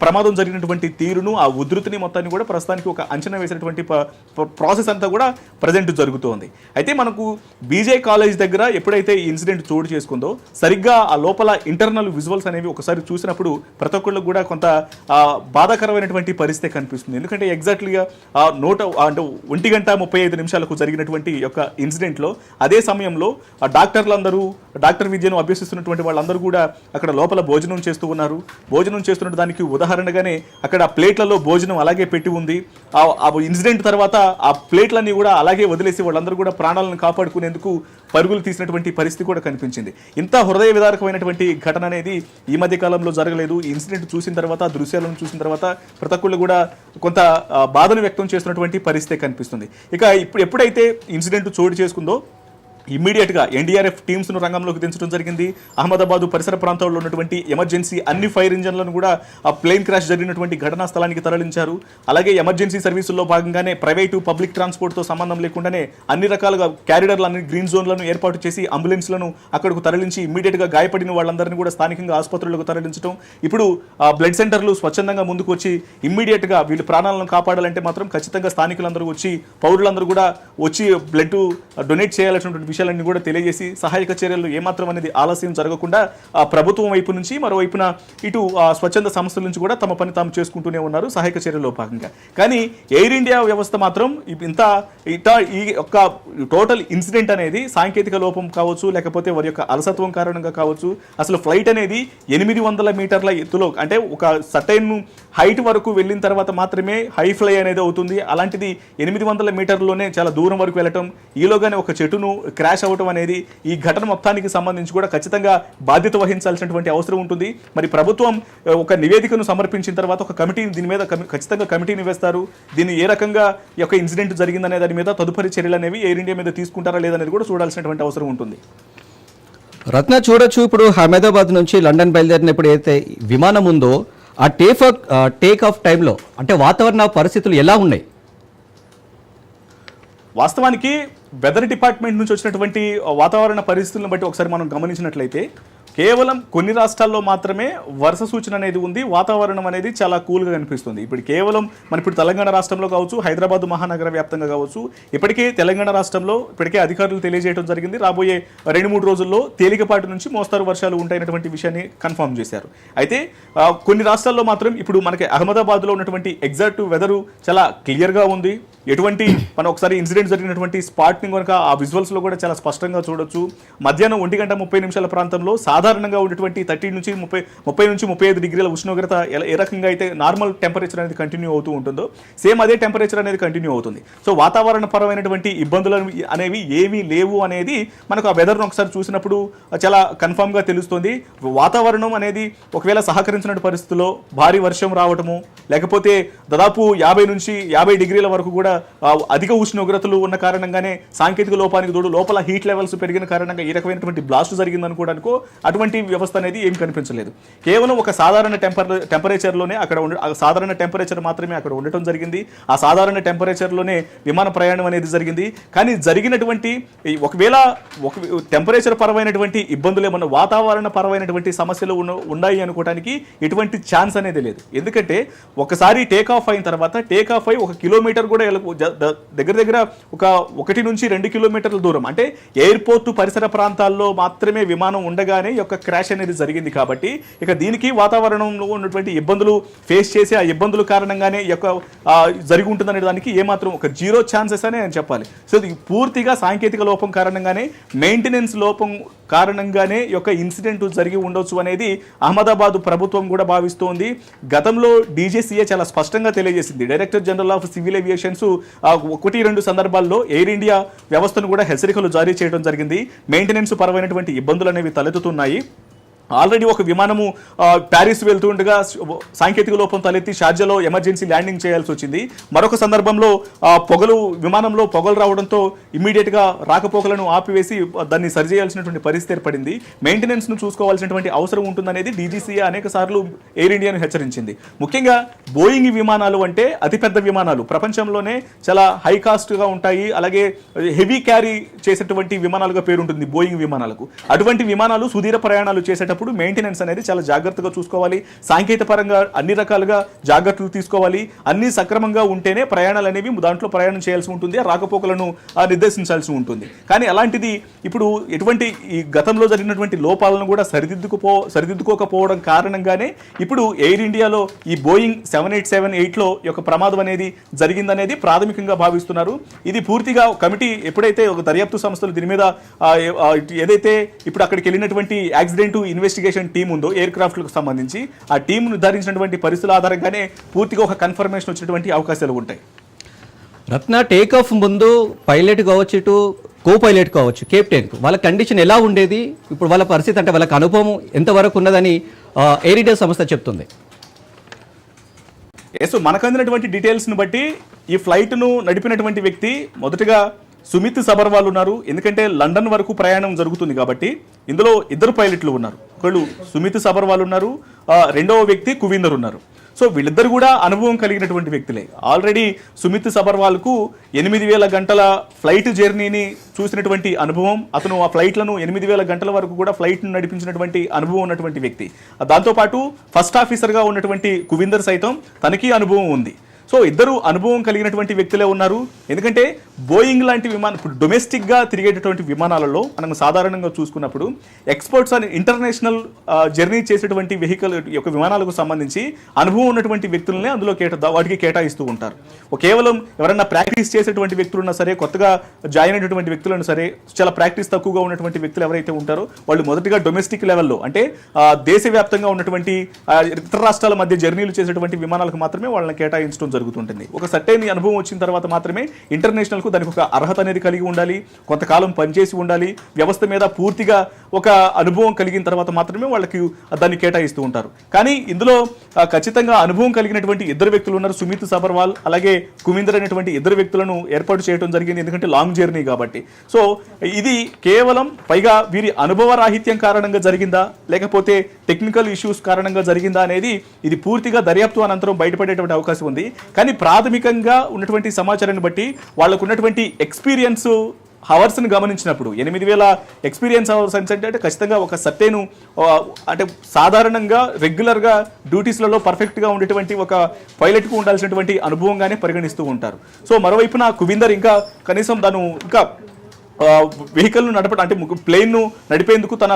ప్రమాదం జరిగినటువంటి తీరును, ఆ ఉధృతిని మొత్తాన్ని కూడా ప్రస్తుతానికి ఒక అంచనా వేసినటువంటి ప్రాసెస్ అంతా కూడా ప్రజెంట్ జరుగుతోంది. అయితే మనకు బీజే కాలేజ్ దగ్గర ఎప్పుడైతే ఈ ఇన్సిడెంట్ చోటు చేసుకుందో సరిగ్గా ఆ లోపల ఇంటర్నల్ విజువల్స్ అనేవి ఒకసారి చూసినప్పుడు ప్రతి ఒక్కళ్ళు కూడా కొంత బాధాకరమైనటువంటి పరిస్థితి కనిపిస్తుంది. ఎందుకంటే ఎగ్జాక్ట్లీగా అంటే 1:35 జరిగినటువంటి యొక్క ఇన్సిడెంట్లో అదే సమయంలో డాక్టర్లందరూ డాక్టర్ విద్యను అభ్యసిస్తున్నటువంటి వాళ్ళందరూ కూడా అక్కడ లోపల భోజనం చేస్తూ ఉన్నారు. భోజనం చేస్తున్న దానికి ఉదాహరణగానే అక్కడ ప్లేట్లలో భోజనం అలాగే పెట్టి ఉంది. ఆ ఇన్సిడెంట్ తర్వాత ఆ ప్లేట్లన్నీ కూడా అలాగే వదిలేసి వాళ్ళందరూ కూడా ప్రాణాలను కాపాడుకునేందుకు పరుగులు తీసినటువంటి పరిస్థితి కూడా కనిపించింది. ఇంత హృదయ విదారకమైనటువంటి ఘటన అనేది ఈ మధ్య కాలంలో జరగలేదు. ఈ ఇన్సిడెంట్ చూసిన తర్వాత, దృశ్యాలను చూసిన తర్వాత ప్రతి ఒక్కళ్ళు కూడా కొంత బాధను వ్యక్తం చేస్తున్నటువంటి పరిస్థితి కనిపిస్తుంది. ఇక ఎప్పుడైతే ఇన్సిడెంట్ చోటు చేసుకుందో ఇమ్మీడియట్గా ఎన్డీఆర్ఎఫ్ టీమ్స్ను రంగంలోకి దించడం జరిగింది. అహ్మదాబాద్ పరిసర ప్రాంతాల్లో ఉన్నటువంటి ఎమర్జెన్సీ అన్ని ఫైర్ ఇంజన్లను కూడా ఆ ప్లేన్ క్రాష్ జరిగినటువంటి ఘటనా స్థలానికి తరలించారు. అలాగే ఎమర్జెన్సీ సర్వీసుల్లో భాగంగానే ప్రైవేటు పబ్లిక్ ట్రాన్స్పోర్ట్తో సంబంధం లేకుండానే అన్ని రకాలుగా క్యారిడర్లను, గ్రీన్ జోన్లను ఏర్పాటు చేసి అంబులెన్స్లను అక్కడకు తరలించి ఇమ్మీడియట్గా గాయపడిన వాళ్ళందరినీ కూడా స్థానికంగా ఆసుపత్రులకు తరలించడం. ఇప్పుడు బ్లడ్ సెంటర్లు స్వచ్ఛందంగా ముందుకు వచ్చి ఇమ్మీడియట్గా వీళ్ళు ప్రాణాలను కాపాడాలంటే మాత్రం ఖచ్చితంగా స్థానికులందరూ వచ్చి, పౌరులందరూ కూడా వచ్చి బ్లడ్ డొనేట్ చేయాల్సినటువంటి విషయాలన్నీ కూడా తెలియజేసి సహాయక చర్యలు ఏమాత్రం అనేది ఆలస్యం జరగకుండా ప్రభుత్వం వైపు నుంచి, మరోవైపున ఇటు స్వచ్ఛంద సంస్థల నుంచి కూడా తమ పని తాము చేసుకుంటూనే ఉన్నారు సహాయక చర్యల్లో భాగంగా. కానీ ఎయిర్ ఇండియా వ్యవస్థ మాత్రం ఈ యొక్క టోటల్ ఇన్సిడెంట్ అనేది సాంకేతిక లోపం కావచ్చు, లేకపోతే వారి యొక్క అలసత్వం కారణంగా కావచ్చు, అసలు ఫ్లైట్ అనేది 800 మీటర్ల ఎత్తులో, అంటే ఒక సర్టైన్ హైట్ వరకు వెళ్ళిన తర్వాత మాత్రమే హై ఫ్లై అనేది అవుతుంది. అలాంటిది 800 మీటర్లలోనే చాలా దూరం వరకు వెళ్ళటం, ఈలోగానే ఒక చెట్టును క్రాష్ అవ్వటం అనేది ఈ ఘటన మొత్తానికి సంబంధించి కూడా ఖచ్చితంగా బాధ్యత వహించాల్సినటువంటి అవసరం ఉంటుంది. మరి ప్రభుత్వం ఒక నివేదికను సమర్పించిన తర్వాత ఒక కమిటీ దీని మీద ఖచ్చితంగా కమిటీని వేస్తారు. దీన్ని ఏ రకంగా ఈ యొక్క ఇన్సిడెంట్ జరిగిందనే దాని మీద తదుపరి చర్యలు అనేవి ఎయిర్ ఇండియా మీద తీసుకుంటారా లేదనేది కూడా చూడాల్సినటువంటి అవసరం ఉంటుంది. రత్న, చూడొచ్చు ఇప్పుడు అహ్మదాబాద్ నుంచి లండన్ బయలుదేరినప్పుడు ఏదైతే విమానం ఉందో ఆ టేక్ ఆఫ్ టైంలో అంటే వాతావరణ పరిస్థితులు ఎలా ఉన్నాయి? వాస్తవానికి వెదర్ డిపార్ట్మెంట్ నుంచి వచ్చినటువంటి వాతావరణ పరిస్థితులను బట్టి ఒకసారి మనం గమనించినట్లయితే కేవలం కొన్ని రాష్ట్రాల్లో మాత్రమే వర్ష సూచన అనేది ఉంది. వాతావరణం అనేది చాలా కూల్గా కనిపిస్తుంది. ఇప్పుడు తెలంగాణ రాష్ట్రంలో కావచ్చు, హైదరాబాద్ మహానగర వ్యాప్తంగా కావచ్చు, ఇప్పటికే తెలంగాణ రాష్ట్రంలో ఇప్పటికే అధికారులు తెలియజేయడం జరిగింది. రాబోయే 2-3 రోజుల్లో తేలికపాటి నుంచి మోస్తారు వర్షాలు ఉంటాయన్నటువంటి విషయాన్ని కన్ఫర్మ్ చేశారు. అయితే కొన్ని రాష్ట్రాల్లో మాత్రం ఇప్పుడు మనకి అహ్మదాబాద్లో ఉన్నటువంటి ఎగ్జాక్ట్ వెదరు చాలా క్లియర్గా ఉంది. ఎటువంటి మనం ఒకసారి ఇన్సిడెంట్ జరిగినటువంటి స్పాట్ని కనుక ఆ విజువల్స్లో కూడా చాలా స్పష్టంగా చూడొచ్చు. మధ్యాహ్నం 1:30 ప్రాంతంలో సాధారణంగా ఉన్నటువంటి 30 నుంచి 35 డిగ్రీల ఉష్ణోగ్రత ఏ రకంగా అయితే నార్మల్ టెంపరేచర్ అనేది కంటిన్యూ అవుతూ ఉంటుందో సేమ్ అదే టెంపరేచర్ అనేది కంటిన్యూ అవుతుంది. సో వాతావరణ పరమైనటువంటి ఇబ్బందులు అనేవి ఏమీ లేవు అనేది మనకు ఆ వెదర్ను ఒకసారి చూసినప్పుడు చాలా కన్ఫామ్గా తెలుస్తుంది. వాతావరణం అనేది ఒకవేళ సహకరించిన పరిస్థితుల్లో భారీ వర్షం రావటము, లేకపోతే దాదాపు 50 నుంచి 50 డిగ్రీల వరకు కూడా అధిక ఉష్ణోగ్రతలు ఉన్న కారణంగానే సాంకేతిక లోపానికి తోడు లోపల హీట్ లెవెల్స్ పెరిగిన కారణంగా ఈ రకమైనటువంటి బ్లాస్ట్ జరిగిందనుకోవడానికో అటువంటి వ్యవస్థ అనేది ఏం కనిపించలేదు. కేవలం ఒక సాధారణ టెంపరేచర్లోనే సాధారణ టెంపరేచర్ మాత్రమే అక్కడ ఉండటం జరిగింది. ఆ సాధారణ టెంపరేచర్లోనే విమాన ప్రయాణం అనేది జరిగింది. కానీ జరిగినటువంటి ఒకవేళ టెంపరేచర్ పరమైనటువంటి ఇబ్బందులు ఏమన్నా వాతావరణ పరమైనటువంటి సమస్యలు ఉన్నాయి అనుకోవడానికి ఎటువంటి ఛాన్స్ అనేది లేదు. ఎందుకంటే ఒకసారి టేక్ ఆఫ్ అయిన తర్వాత టేక్ ఆఫ్ అయి 1 కిలోమీటర్ కూడా దగ్గర ఒక 1 నుంచి 2 కిలోమీటర్ల దూరం, అంటే ఎయిర్పోర్ట్ పరిసర ప్రాంతాల్లో మాత్రమే విమానం ఉండగానే యొక్క క్రాష్ అనేది జరిగింది. కాబట్టి ఇక దీనికి వాతావరణంలో ఉన్నటువంటి ఇబ్బందులు ఫేస్ చేసి ఆ ఇబ్బందుల కారణంగానే యొక్క జరిగి ఉంటుందనే దానికి ఏమాత్రం ఒక 0 ఛాన్సెస్ అనే నేను చెప్పాలి. సో ఇది పూర్తిగా సాంకేతిక లోపం కారణంగానే, మెయింటెనెన్స్ లోపం కారణంగానే యొక్క ఇన్సిడెంట్ జరిగి ఉండొచ్చు అనేది అహ్మదాబాద్ ప్రభుత్వం కూడా భావిస్తోంది. గతంలో డీజీసీఏ చాలా స్పష్టంగా తెలియజేసింది. Director general of civil aviations 1-2 సందర్భాల్లో ఎయిర్ ఇండియా వ్యవస్థను కూడా హెచ్చరికలు జారీ చేయడం జరిగింది. మెయింటెనెన్స్ పరమైనటువంటి ఇబ్బందులు అనేవి తలెత్తుతున్నాయి. ఆల్రెడీ ఒక విమానము ప్యారిస్ వెళ్తుండగా సాంకేతిక లోపం తలెత్తి షార్జాలో ఎమర్జెన్సీ ల్యాండింగ్ చేయాల్సి వచ్చింది. మరొక సందర్భంలో విమానంలో పొగలు రావడంతో ఇమ్మీడియట్గా రాకపోకలను ఆపివేసి దాన్ని సరిచేయాల్సినటువంటి పరిస్థితి ఏర్పడింది. మెయింటెనెన్స్ను చూసుకోవాల్సినటువంటి అవసరం ఉంటుందనేది డీజీసీఏ అనేక సార్లు ఎయిర్ ఇండియాను హెచ్చరించింది. ముఖ్యంగా బోయింగ్ విమానాలు అంటే అతిపెద్ద విమానాలు, ప్రపంచంలోనే చాలా హై కాస్ట్గా ఉంటాయి, అలాగే హెవీ క్యారీ చేసేటువంటి విమానాలుగా పేరుంటుంది బోయింగ్ విమానాలకు. అటువంటి విమానాలు సుదీర్ఘ ప్రయాణాలు చేసేటప్పుడు చేసేటప్పుడు మెయింటెనెన్స్ అనేది చాలా జాగ్రత్తగా చూసుకోవాలి, సాంకేతిక పరంగా అన్ని రకాలుగా జాగ్రత్తలు తీసుకోవాలి. అన్ని సక్రమంగా ఉంటేనే ప్రయాణాలు అనేవి దాంట్లో ప్రయాణం చేయాల్సి ఉంటుంది, రాకపోకలను నిర్దేశించాల్సి ఉంటుంది. కానీ అలాంటిది ఇప్పుడు ఎటువంటి ఈ గతంలో జరిగినటువంటి లోపాలను కూడా సరిదిద్దుకోకపోవడం కారణంగానే ఇప్పుడు ఎయిర్ ఇండియాలో ఈ బోయింగ్ 787-8లో యొక్క ప్రమాదం అనేది జరిగిందనేది ప్రాథమికంగా భావిస్తున్నారు. ఇది పూర్తిగా కమిటీ ఎప్పుడైతే ఒక దర్యాప్తు సంస్థలు దీని మీద ఏదైతే ఇప్పుడు అక్కడికి వెళ్ళినటువంటి యాక్సిడెంట్ ఇన్వెస్టిగేషన్ టీం ఉందో ఎయిర్ క్రాఫ్ట్లకు సంబంధించి ఆ టీం నిర్ధారించినటువంటి పరిస్థితుల ఆధారంగానే పూర్తిగా ఒక కన్ఫర్మేషన్ వచ్చినటువంటి అవకాశాలు ఉంటాయి. రత్న టేక్ ఆఫ్ ముందు పైలట్ కావచ్చు, ఇటు కో పైలట్ కావచ్చు, కెప్టెన్ వాళ్ళ కండిషన్ ఎలా ఉండేది, ఇప్పుడు వాళ్ళ పరిస్థితి అంటే వాళ్ళకి అనుభవం ఎంతవరకు ఉన్నదని ఎయిర్ ఇండియా సంస్థ చెప్తుంది. ఎస్, మనకు అందినటువంటి డీటెయిల్స్ని బట్టి ఈ ఫ్లైట్ను నడిపినటువంటి వ్యక్తి మొదటగా సుమిత్ సబర్వాల్ ఉన్నారు. ఎందుకంటే లండన్ వరకు ప్రయాణం జరుగుతుంది కాబట్టి ఇందులో ఇద్దరు పైలట్లు ఉన్నారు. ఒకళ్ళు సుమిత్ సబర్వాల్ ఉన్నారు, రెండవ వ్యక్తి కువిందర్ ఉన్నారు. సో వీళ్ళిద్దరు కూడా అనుభవం కలిగినటువంటి వ్యక్తులే. ఆల్రెడీ సుమిత్ సబర్వాల్కు 8,000 గంటల ఫ్లైట్ జర్నీని చూసినటువంటి అనుభవం, అతను ఆ ఫ్లైట్లను 8,000 గంటల వరకు కూడా ఫ్లైట్ను నడిపించినటువంటి అనుభవం ఉన్నటువంటి వ్యక్తి. దాంతోపాటు ఫస్ట్ ఆఫీసర్గా ఉన్నటువంటి కువిందర్ సైతం తనకి అనుభవం ఉంది. సో ఇద్దరు అనుభవం కలిగినటువంటి వ్యక్తులే ఉన్నారు. ఎందుకంటే బోయింగ్ లాంటి విమానం ఇప్పుడు డొమెస్టిక్గా తిరిగేటటువంటి విమానాలలో మనం సాధారణంగా చూసుకున్నప్పుడు ఎక్స్పోర్ట్స్ అని ఇంటర్నేషనల్ జర్నీ చేసేటువంటి వెహికల్ యొక్క విమానాలకు సంబంధించి అనుభవం ఉన్నటువంటి వ్యక్తులనే అందులో వాటికి కేటాయిస్తూ ఉంటారు. కేవలం ఎవరైనా ప్రాక్టీస్ చేసేటువంటి వ్యక్తులున్నా సరే, కొత్తగా జాయిన్ అయినటువంటి వ్యక్తులను సరే, చాలా ప్రాక్టీస్ తక్కువగా ఉన్నటువంటి వ్యక్తులు ఎవరైతే ఉంటారో వాళ్ళు మొదటిగా డొమెస్టిక్ లెవెల్లో అంటే దేశవ్యాప్తంగా ఉన్నటువంటి ఇతర రాష్ట్రాల మధ్య జర్నీలు చేసేటువంటి విమానాలకు మాత్రమే వాళ్ళని కేటాయించడం జరుగుతుంటుంది. ఒక సర్టైన్ అనుభవం వచ్చిన తర్వాత మాత్రమే ఇంటర్నేషనల్కు దానికి ఒక అర్హత అనేది కలిగి ఉండాలి, కొంతకాలం పనిచేసి ఉండాలి, వ్యవస్థ మీద పూర్తిగా ఒక అనుభవం కలిగిన తర్వాత మాత్రమే వాళ్ళకి దాన్ని కేటాయిస్తూ ఉంటారు. కానీ ఇందులో ఖచ్చితంగా అనుభవం కలిగినటువంటి ఇద్దరు వ్యక్తులు ఉన్నారు, సుమిత్ సబర్వాల్ అలాగే కువిందర్ అనేటువంటి ఇద్దరు వ్యక్తులను ఏర్పాటు చేయడం జరిగింది. ఎందుకంటే లాంగ్ జర్నీ కాబట్టి. సో ఇది కేవలం పైగా వీరి అనుభవ రాహిత్యం కారణంగా జరిగిందా లేకపోతే టెక్నికల్ ఇష్యూస్ కారణంగా జరిగిందా అనేది ఇది పూర్తిగా దర్యాప్తు అనంతరం బయటపడేటువంటి అవకాశం ఉంది. కానీ ప్రాథమికంగా ఉన్నటువంటి సమాచారాన్ని బట్టి వాళ్ళకు ఉన్నటువంటి ఎక్స్పీరియన్స్ హవర్స్ని గమనించినప్పుడు 8,000 ఎక్స్పీరియన్స్ అవర్స్ అంటే ఖచ్చితంగా ఒక సర్టెను అంటే సాధారణంగా రెగ్యులర్గా డ్యూటీస్లలో పర్ఫెక్ట్గా ఉండేటువంటి ఒక పైలట్కు ఉండాల్సినటువంటి అనుభవంగానే పరిగణిస్తూ ఉంటారు. సో మరోవైపున కువిందర్ ఇంకా కనీసం తను ఇంకా వెహికల్ను నడపడం అంటే ప్లేన్ను నడిపేందుకు తన